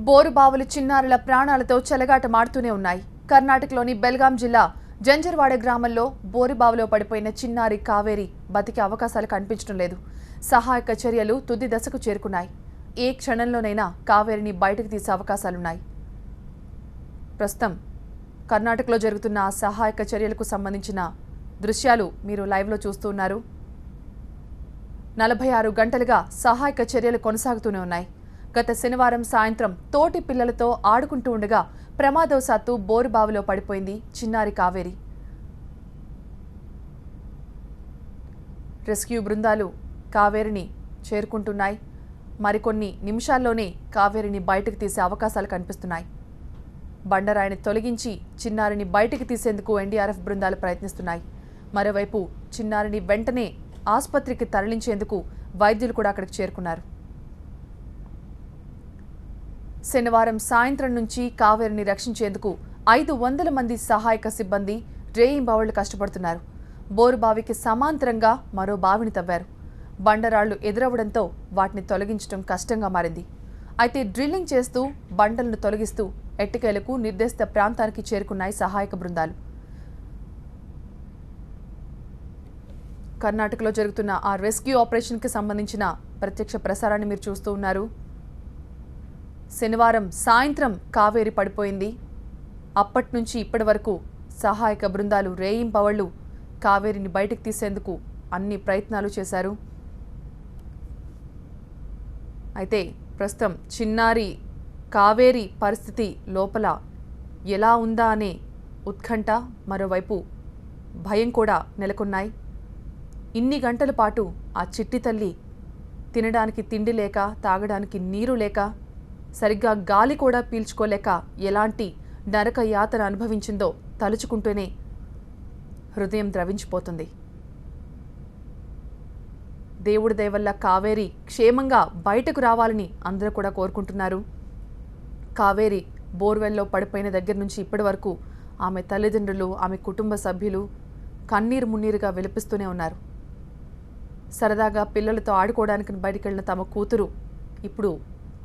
బోరుబావులు చిన్నారుల ప్రాణాలతో చెలగాటమాడుతూనే ఉన్నాయి. కర్ణాటకలోని బెల్గాం జిల్లా జంజర్వాడ గ్రామంలో బోరుబావులో పడిపోయిన చిన్నారి కావేరి బతికే అవకాశాలు కనిపించడం లేదు. సహాయక చర్యలు తుది దశకు చేరుకున్నాయి. ఏ క్షణంలోనైనా కావేరిని బయటకు తీసే అవకాశాలున్నాయి. ప్రస్తుతం కర్ణాటకలో జరుగుతున్న సహాయక చర్యలకు సంబంధించిన దృశ్యాలు మీరు లైవ్లో చూస్తున్నారు. 46 గంటలుగా సహాయక చర్యలు కొనసాగుతూనే ఉన్నాయి. గత శనివారం సాయంత్రం తోటి పిల్లలతో ఆడుకుంటూ ఉండగా ప్రమాదవశాత్తు బోరుబావిలో పడిపోయింది చిన్నారి కావేరి. రెస్క్యూ బృందాలు కావేరిని చేరుకుంటున్నాయి. మరికొన్ని నిమిషాల్లోనే కావేరిని బయటకు తీసే అవకాశాలు కనిపిస్తున్నాయి. బండరాయిని తొలగించి చిన్నారిని బయటికి తీసేందుకు ఎన్డీఆర్ఎఫ్ బృందాలు ప్రయత్నిస్తున్నాయి. మరోవైపు చిన్నారిని వెంటనే ఆసుపత్రికి తరలించేందుకు వైద్యులు కూడా అక్కడికి చేరుకున్నారు. శనివారం సాయంత్రం నుంచి కావేరిని రక్షించేందుకు 500 మంది సహాయక సిబ్బంది రేయింబవళ్లు కష్టపడుతున్నారు. బోరుబావికి సమాంతరంగా మరో బావిని తవ్వారు. బండరాళ్లు ఎదురవడంతో వాటిని తొలగించడం కష్టంగా మారింది. అయితే డ్రిల్లింగ్ చేస్తూ బండలను తొలగిస్తూ ఎట్టకేలకు నిర్దేశిత ప్రాంతానికి చేరుకున్నాయి సహాయక బృందాలు. కర్ణాటకలో జరుగుతున్న ఆ రెస్క్యూ ఆపరేషన్కి సంబంధించిన ప్రత్యక్ష ప్రసారాన్ని మీరు చూస్తూ ఉన్నారు. శనివారం సాయంత్రం కావేరి పడిపోయింది. అప్పటి నుంచి ఇప్పటి వరకు సహాయక బృందాలు రేయింబవళ్లు కావేరిని బయటికి తీసేందుకు అన్ని ప్రయత్నాలు చేశారు. అయితే ప్రస్తుతం చిన్నారి కావేరి పరిస్థితి లోపల ఎలా ఉందా అనే ఉత్కంఠ, మరోవైపు భయం కూడా నెలకొన్నాయి. ఇన్ని గంటల పాటు ఆ చిట్టి తల్లి తినడానికి తిండి లేక, తాగడానికి నీరు లేక, సరిగ్గా గాలి కూడా పీల్చుకోలేక ఎలాంటి నరక యాతన అనుభవించిందో తలుచుకుంటూనే హృదయం ద్రవించిపోతుంది. దేవుడి దయ వల్ల కావేరి క్షేమంగా బయటకు రావాలని అందరూ కూడా కోరుకుంటున్నారు. కావేరి బోర్వెల్లో పడిపోయిన దగ్గర నుంచి ఇప్పటి వరకు ఆమె తల్లిదండ్రులు, ఆమె కుటుంబ సభ్యులు కన్నీరు మున్నీరుగా విలపిస్తూనే ఉన్నారు. సరదాగా పిల్లలతో ఆడుకోవడానికి బయటికెళ్లిన తమ కూతురు ఇప్పుడు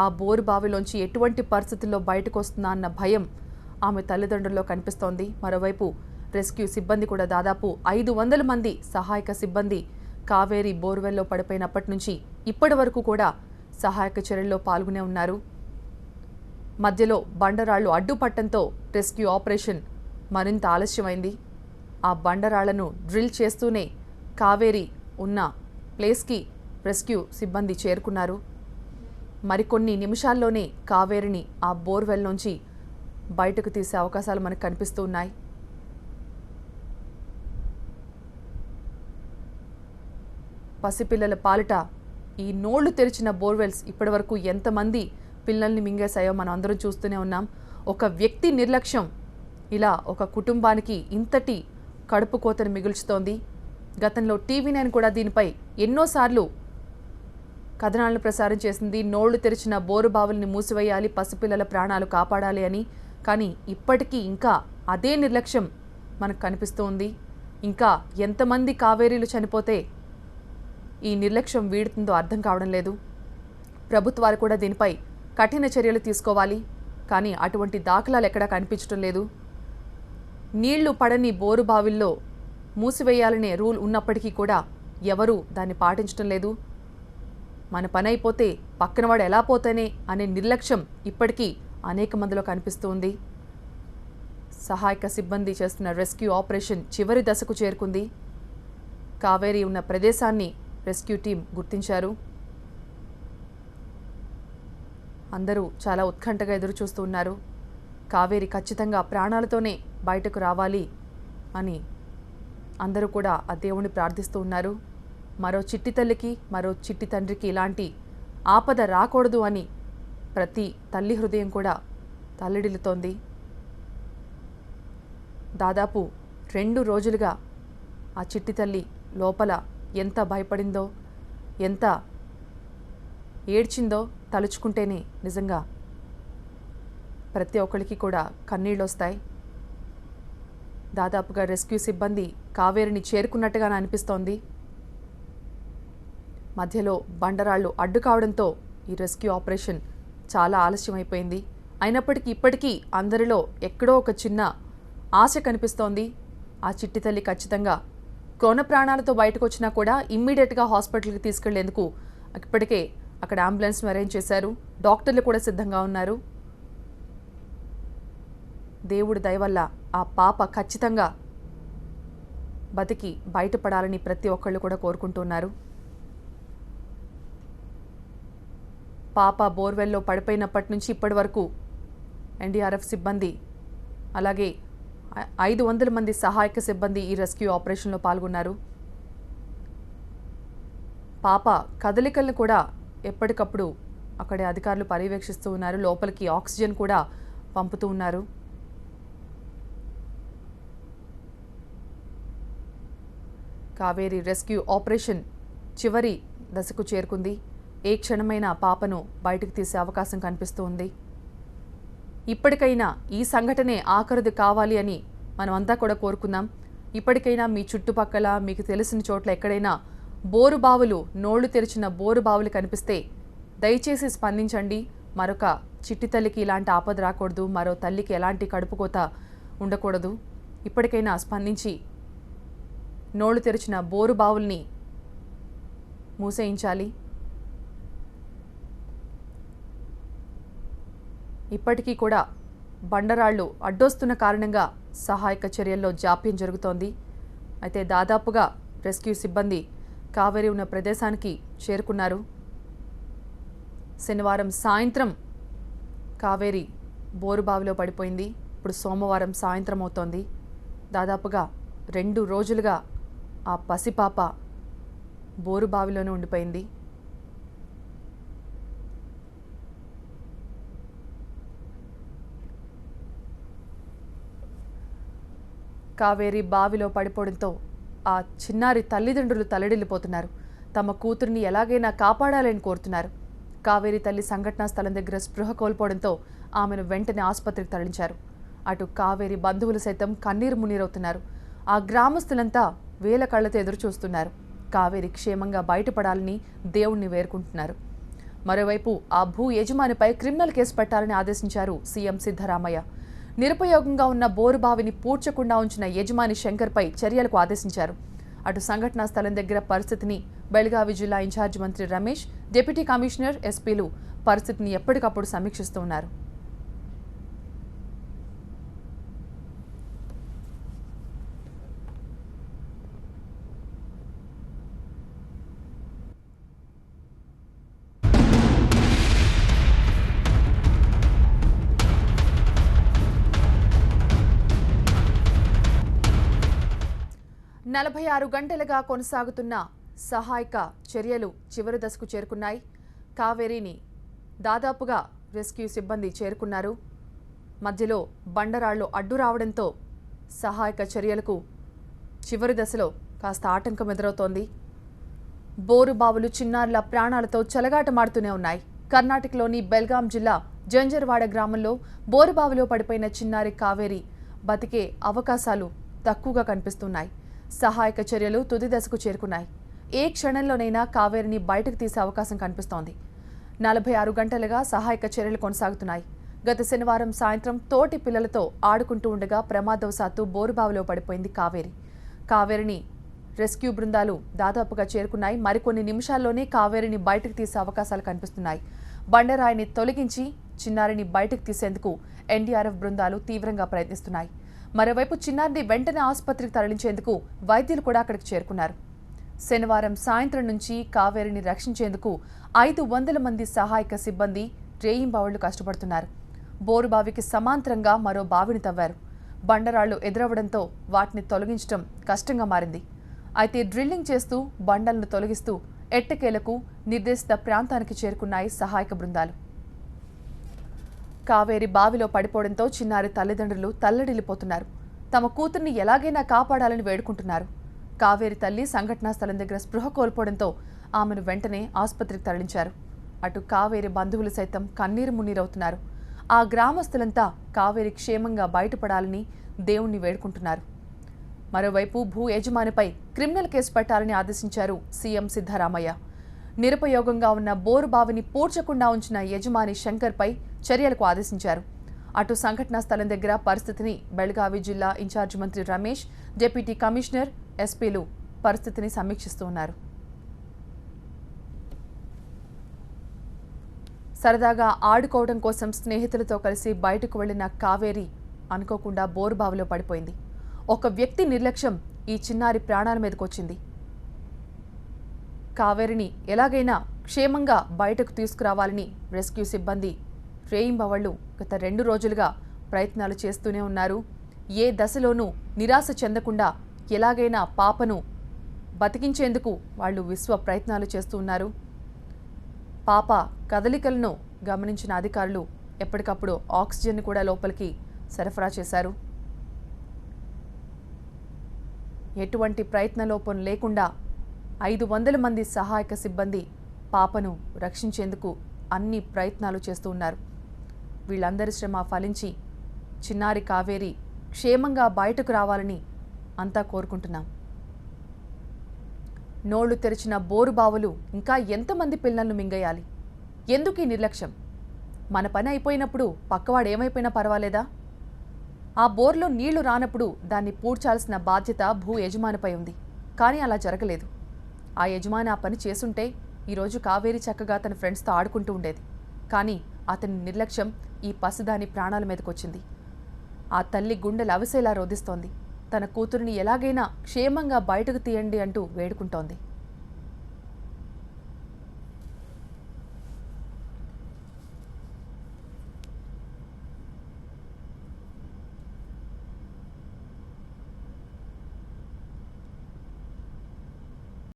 ఆ బోరు బావిలోంచి ఎటువంటి పరిస్థితుల్లో బయటకు వస్తుందా అన్న భయం ఆమె తల్లిదండ్రుల్లో కనిపిస్తోంది. మరోవైపు రెస్క్యూ సిబ్బంది కూడా దాదాపు 500 మంది సహాయక సిబ్బంది కావేరి బోర్వెల్లో పడిపోయినప్పటి నుంచి ఇప్పటి వరకు కూడా సహాయక చర్యల్లో పాల్గొనే ఉన్నారు. మధ్యలో బండరాళ్లు అడ్డుపట్టడంతో రెస్క్యూ ఆపరేషన్ మరింత ఆలస్యమైంది. ఆ బండరాళ్లను డ్రిల్ చేస్తూనే కావేరి ఉన్న ప్లేస్కి రెస్క్యూ సిబ్బంది చేరుకున్నారు. మరికొన్ని నిమిషాల్లోనే కావేరిని ఆ బోర్వెల్ నుంచి బయటకు తీసే అవకాశాలు మనకు కనిపిస్తూ ఉన్నాయి. పసిపిల్లల పాలిట ఈ నోళ్లు తెరిచిన బోర్వెల్స్ ఇప్పటివరకు ఎంతమంది పిల్లల్ని మింగేశాయో మనం అందరం చూస్తూనే ఉన్నాం. ఒక వ్యక్తి నిర్లక్ష్యం ఇలా ఒక కుటుంబానికి ఇంతటి కడుపు కోతను మిగుల్చుతోంది. గతంలో టీవీ9 కూడా దీనిపై ఎన్నోసార్లు కథనాలను ప్రసారం చేసింది. నోళ్లు తెరిచిన బోరుబావుల్ని మూసివేయాలి, పసిపిల్లల ప్రాణాలు కాపాడాలి అని. కానీ ఇప్పటికీ ఇంకా అదే నిర్లక్ష్యం మనకు కనిపిస్తూ ఉంది. ఇంకా ఎంతమంది కావేరీలు చనిపోతే ఈ నిర్లక్ష్యం వీడుతుందో అర్థం కావడం లేదు. ప్రభుత్వాలు కూడా దీనిపై కఠిన చర్యలు తీసుకోవాలి. కానీ అటువంటి దాఖలాలు ఎక్కడా కనిపించడం లేదు. నీళ్లు పడని బోరుబావిల్లో మూసివేయాలనే రూల్ ఉన్నప్పటికీ కూడా ఎవరూ దాన్ని పాటించడం లేదు. మన పని అయిపోతే పక్కనవాడు ఎలా పోతేనే అనే నిర్లక్ష్యం ఇప్పటికీ అనేక మందిలో కనిపిస్తుంది. సహాయక సిబ్బంది చేస్తున్న రెస్క్యూ ఆపరేషన్ చివరి దశకు చేరుకుంది. కావేరి ఉన్న ప్రదేశాన్ని రెస్క్యూ టీం గుర్తించారు. అందరూ చాలా ఉత్కంఠగా ఎదురు చూస్తూ ఉన్నారు. కావేరి ఖచ్చితంగా ప్రాణాలతోనే బయటకు రావాలి అని అందరూ కూడా ఆ దేవుణ్ణి ప్రార్థిస్తూ ఉన్నారు. మరో చిట్టి తల్లికి, మరో చిట్టి తండ్రికి ఇలాంటి ఆపద రాకూడదు అని ప్రతి తల్లి హృదయం కూడా తల్లడిల్లుతోంది. దాదాపు 2 రోజులుగా ఆ చిట్టి తల్లి లోపల ఎంత భయపడిందో, ఎంత ఏడ్చిందో తలుచుకుంటేనే నిజంగా ప్రతి ఒక్కరికి కూడా కన్నీళ్ళు వస్తాయి. దాదాపుగా రెస్క్యూ సిబ్బంది కావేరిని చేరుకున్నట్టుగానే అనిపిస్తోంది. మధ్యలో బండరాళ్లు అడ్డు కావడంతో ఈ రెస్క్యూ ఆపరేషన్ చాలా ఆలస్యం అయిపోయింది. అయినప్పటికీ ఇప్పటికీ అందరిలో ఎక్కడో ఒక చిన్న ఆశ కనిపిస్తోంది. ఆ చిట్టి తల్లి ఖచ్చితంగా కోన ప్రాణాలతో బయటకు వచ్చినా కూడా ఇమ్మీడియట్గా హాస్పిటల్కి తీసుకెళ్లేందుకు ఇప్పటికే అక్కడ అంబులెన్స్ను అరేంజ్ చేశారు. డాక్టర్లు కూడా సిద్ధంగా ఉన్నారు. దేవుడి దయ వల్ల ఆ పాప ఖచ్చితంగా బతికి బయటపడాలని ప్రతి ఒక్కళ్ళు కూడా కోరుకుంటున్నారు. పాప బోర్వెల్లో పడిపోయినప్పటి నుంచి ఇప్పటి వరకు ఎన్డీఆర్ఎఫ్ సిబ్బంది అలాగే 500 మంది సహాయక సిబ్బంది ఈ రెస్క్యూ ఆపరేషన్లో పాల్గొన్నారు. పాప కదలికలను కూడా ఎప్పటికప్పుడు అక్కడే అధికారులు పర్యవేక్షిస్తూ ఉన్నారు. లోపలికి ఆక్సిజన్ కూడా పంపుతూ ఉన్నారు. కావేరి రెస్క్యూ ఆపరేషన్ చివరి దశకు చేరుకుంది. ఏ క్షణమైనా పాపను బయటకు తీసే అవకాశం కనిపిస్తూ ఉంది. ఇప్పటికైనా ఈ సంఘటనే ఆఖరిది కావాలి అని మనం అంతా కూడా కోరుకుందాం. ఇప్పటికైనా మీ చుట్టుపక్కల మీకు తెలిసిన చోట్ల ఎక్కడైనా బోరుబావులు, నోళ్లు తెరిచిన బోరుబావులు కనిపిస్తే దయచేసి స్పందించండి. మరొక చిట్టి తల్లికి ఇలాంటి ఆపద రాకూడదు, మరో తల్లికి ఎలాంటి కడుపుకోత ఉండకూడదు. ఇప్పటికైనా స్పందించి నోళ్లు తెరిచిన బోరుబావుల్ని మూసేయించాలి. ఇప్పటికీ కూడా బండరాళ్లు అడ్డొస్తున్న కారణంగా సహాయక చర్యల్లో జాప్యం జరుగుతోంది. అయితే దాదాపుగా రెస్క్యూ సిబ్బంది కావేరి ఉన్న ప్రదేశానికి చేరుకున్నారు. శనివారం సాయంత్రం కావేరి బోరుబావిలో పడిపోయింది. ఇప్పుడు సోమవారం సాయంత్రం అవుతోంది. దాదాపుగా 2 రోజులుగా ఆ పసిపాప బోరుబావిలోనే ఉండిపోయింది. కావేరి బావిలో పడిపోవడంతో ఆ చిన్నారి తల్లిదండ్రులు తల్లడిల్లిపోతున్నారు. తమ కూతురిని ఎలాగైనా కాపాడాలని కోరుతున్నారు. కావేరి తల్లి సంఘటనా స్థలం దగ్గర స్పృహ కోల్పోవడంతో ఆమెను వెంటనే ఆసుపత్రికి తరలించారు. అటు కావేరి బంధువులు సైతం కన్నీరు మున్నీరవుతున్నారు. ఆ గ్రామస్తులంతా వేల కళ్లతో ఎదురు చూస్తున్నారు. కావేరి క్షేమంగా బయటపడాలని దేవుణ్ణి వేడుకుంటున్నారు. మరోవైపు ఆ భూ యజమానిపై క్రిమినల్ కేసు పెట్టాలని ఆదేశించారు సీఎం సిద్ధరామయ్య. నిరుపయోగంగా ఉన్న బోరుబావిని పూడ్చకుండా ఉంచిన యజమాని శంకర్పై చర్యలకు ఆదేశించారు. అటు సంఘటనా స్థలం దగ్గర పరిస్థితిని బెళగావి జిల్లా ఇన్ఛార్జి మంత్రి రమేష్, డిప్యూటీ కమిషనర్, ఎస్పీలు పరిస్థితిని ఎప్పటికప్పుడు సమీక్షిస్తూ ఉన్నారు. నలభై 6 గంటలుగా కొనసాగుతున్న సహాయక చర్యలు చివరి దశకు చేరుకున్నాయి. కావేరిని దాదాపుగా రెస్క్యూ సిబ్బంది చేరుకున్నారు. మధ్యలో బండరాళ్లు అడ్డు రావడంతో సహాయక చర్యలకు చివరి దశలో కాస్త ఆటంకం ఎదురవుతోంది. బోరుబావులు చిన్నారుల ప్రాణాలతో చెలగాటమాడుతూనే ఉన్నాయి. కర్ణాటకలోని బెల్గాం జిల్లా జంజర్వాడ గ్రామంలో బోరుబావిలో పడిపోయిన చిన్నారి కావేరి బతికే అవకాశాలు తక్కువగా కనిపిస్తున్నాయి. సహాయక చర్యలు తుది దశకు చేరుకున్నాయి. ఏ క్షణంలోనైనా కావేరిని బయటకు తీసే అవకాశం కనిపిస్తోంది. 46 గంటలుగా సహాయక చర్యలు కొనసాగుతున్నాయి. గత శనివారం సాయంత్రం తోటి పిల్లలతో ఆడుకుంటూ ఉండగా ప్రమాదవశాత్తు బోరుబావిలో పడిపోయింది కావేరి. కావేరిని రెస్క్యూ బృందాలు దాదాపుగా చేరుకున్నాయి. మరికొన్ని నిమిషాల్లోనే కావేరిని బయటకు తీసే అవకాశాలు కనిపిస్తున్నాయి. బండరాయిని తొలగించి చిన్నారిని బయటకు తీసేందుకు ఎన్డీఆర్ఎఫ్ బృందాలు తీవ్రంగా ప్రయత్నిస్తున్నాయి. మరోవైపు చిన్నారిని వెంటనే ఆసుపత్రికి తరలించేందుకు వైద్యులు కూడా అక్కడికి చేరుకున్నారు. శనివారం సాయంత్రం నుంచి కావేరిని రక్షించేందుకు 500 మంది సహాయక సిబ్బంది రేయింబావుళ్లు కష్టపడుతున్నారు. బోరుబావికి సమాంతరంగా మరో బావిని తవ్వారు. బండరాళ్లు ఎదురవడంతో వాటిని తొలగించడం కష్టంగా మారింది. అయితే డ్రిల్లింగ్ చేస్తూ బండలను తొలగిస్తూ ఎట్టకేలకు నిర్దేశిత ప్రాంతానికి చేరుకున్నాయి సహాయక బృందాలు. కావేరి బావిలో పడిపోవడంతో చిన్నారి తల్లిదండ్రులు తల్లడిల్లిపోతున్నారు. తమ కూతుర్ని ఎలాగైనా కాపాడాలని వేడుకుంటున్నారు. కావేరి తల్లి సంఘటనా స్థలం దగ్గర స్పృహ కోల్పోవడంతో ఆమెను వెంటనే ఆసుపత్రికి తరలించారు. అటు కావేరి బంధువులు సైతం కన్నీరు మున్నీరవుతున్నారు. ఆ గ్రామస్తులంతా కావేరి క్షేమంగా బయటపడాలని దేవుణ్ణి వేడుకుంటున్నారు. మరోవైపు భూ యజమానిపై క్రిమినల్ కేసు పెట్టాలని ఆదేశించారు సీఎం సిద్ధరామయ్య. నిరుపయోగంగా ఉన్న బోరు బావిని పూడ్చకుండా ఉంచిన యజమాని శంకర్పై చర్యలకు ఆదేశించారు. అటు సంఘటనా స్థలం దగ్గర పరిస్థితిని బెళగావి జిల్లా ఇన్ఛార్జి మంత్రి రమేష్, డిప్యూటీ కమిషనర్, ఎస్పీలు పరిస్థితిని సమీక్షిస్తూ ఉన్నారు. సరదాగా ఆడుకోవడం కోసం స్నేహితులతో కలిసి బయటకు వెళ్లిన కావేరి అనుకోకుండా బోరుబావిలో పడిపోయింది. ఒక వ్యక్తి నిర్లక్ష్యం ఈ చిన్నారి ప్రాణాల మీదకొచ్చింది. కావేరిని ఎలాగైనా క్షేమంగా బయటకు తీసుకురావాలని రెస్క్యూ సిబ్బంది రేయింబవళ్లు గత 2 రోజులుగా ప్రయత్నాలు చేస్తూనే ఉన్నారు. ఏ దశలోనూ నిరాశ చెందకుండా ఎలాగైనా పాపను బతికించేందుకు వాళ్ళు విశ్వ ప్రయత్నాలు చేస్తూ ఉన్నారు. పాప కదలికలను గమనించిన అధికారులు ఎప్పటికప్పుడు ఆక్సిజన్ కూడా లోపలికి సరఫరా చేశారు. ఎటువంటి ప్రయత్నలోపం లేకుండా 500 మంది సహాయక సిబ్బంది పాపను రక్షించేందుకు అన్ని ప్రయత్నాలు చేస్తూ ఉన్నారు. వీళ్ళందరి శ్రమ ఫలించి చిన్నారి కావేరి క్షేమంగా బయటకు రావాలని అంతా కోరుకుంటున్నాం. నోళ్లు తెరిచిన బోరుబావులు ఇంకా ఎంతమంది పిల్లలను మింగేయాలి? ఎందుకు ఈ నిర్లక్ష్యం? మన పని అయిపోయినప్పుడు పక్కవాడు ఏమైపోయినా పర్వాలేదా? ఆ బోర్లో నీళ్లు రానప్పుడు దాన్ని పూడ్చాల్సిన బాధ్యత భూ యజమానిపై ఉంది. కానీ అలా జరగలేదు. ఆ యజమాని ఆ పని చేసుంటే ఈరోజు కావేరి చక్కగా తన ఫ్రెండ్స్తో ఆడుకుంటూ ఉండేది. కానీ అతని నిర్లక్ష్యం ఈ పసిదాని ప్రాణాల మీదకొచ్చింది. ఆ తల్లి గుండెలు అవిసేలా రోదిస్తోంది. తన కూతురిని ఎలాగైనా క్షేమంగా బయటకు తీయండి అంటూ వేడుకుంటోంది.